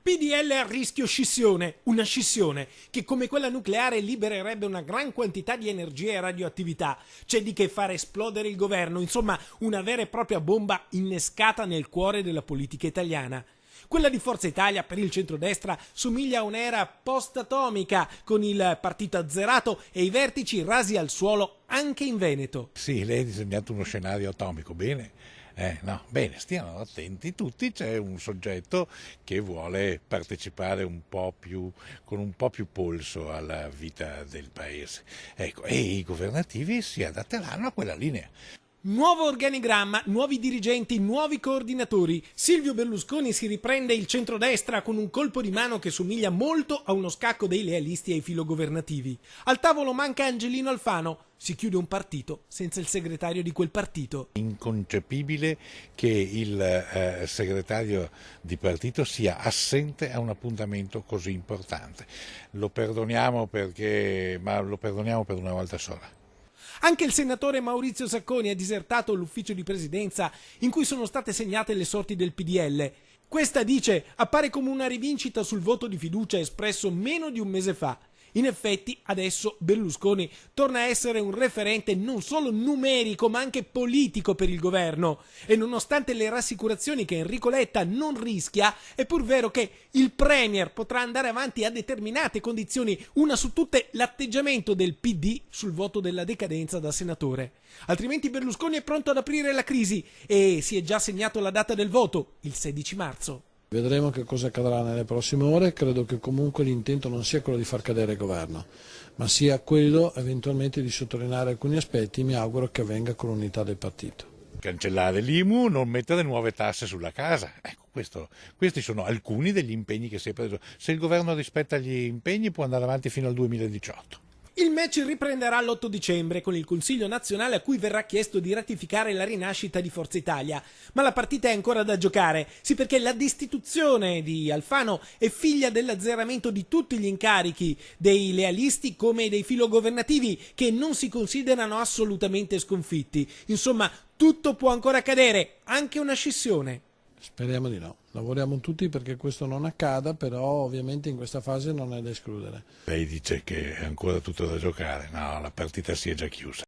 PDL a rischio scissione, una scissione che come quella nucleare libererebbe una gran quantità di energia e radioattività. C'è di che fare esplodere il governo, insomma una vera e propria bomba innescata nel cuore della politica italiana. Quella di Forza Italia per il centrodestra somiglia a un'era post-atomica, con il partito azzerato e i vertici rasi al suolo anche in Veneto. Sì, lei ha disegnato uno scenario atomico, bene. No, bene, stiamo attenti tutti, c'è un soggetto che vuole partecipare con un po' più polso alla vita del paese. Ecco, e i governativi si adatteranno a quella linea. Nuovo organigramma, nuovi dirigenti, nuovi coordinatori. Silvio Berlusconi si riprende il centrodestra con un colpo di mano che somiglia molto a uno scacco dei lealisti ai filogovernativi. Al tavolo manca Angelino Alfano. Si chiude un partito senza il segretario di quel partito. Inconcepibile che il segretario di partito sia assente a un appuntamento così importante. Lo perdoniamo ma lo perdoniamo per una volta sola. Anche il senatore Maurizio Sacconi ha disertato l'ufficio di presidenza in cui sono state segnate le sorti del PDL. Questa, dice, appare come una rivincita sul voto di fiducia espresso meno di un mese fa. In effetti, adesso Berlusconi torna a essere un referente non solo numerico ma anche politico per il governo. E nonostante le rassicurazioni che Enrico Letta non rischia, è pur vero che il Premier potrà andare avanti a determinate condizioni, una su tutte l'atteggiamento del PD sul voto della decadenza da senatore. Altrimenti Berlusconi è pronto ad aprire la crisi e si è già segnato la data del voto, il 16 marzo. Vedremo che cosa accadrà nelle prossime ore, credo che comunque l'intento non sia quello di far cadere il governo, ma sia quello eventualmente di sottolineare alcuni aspetti, mi auguro che avvenga con l'unità del partito. Cancellare l'IMU, non mettere nuove tasse sulla casa. Ecco, questi sono alcuni degli impegni che si è preso. Se il governo rispetta gli impegni può andare avanti fino al 2018. Il match riprenderà l'8 dicembre con il Consiglio nazionale a cui verrà chiesto di ratificare la rinascita di Forza Italia. Ma la partita è ancora da giocare, sì, perché la destituzione di Alfano è figlia dell'azzeramento di tutti gli incarichi, dei lealisti come dei filogovernativi che non si considerano assolutamente sconfitti. Insomma, tutto può ancora accadere, anche una scissione. Speriamo di no. Lavoriamo tutti perché questo non accada, però ovviamente in questa fase non è da escludere. Lei dice che è ancora tutto da giocare, no, la partita si è già chiusa.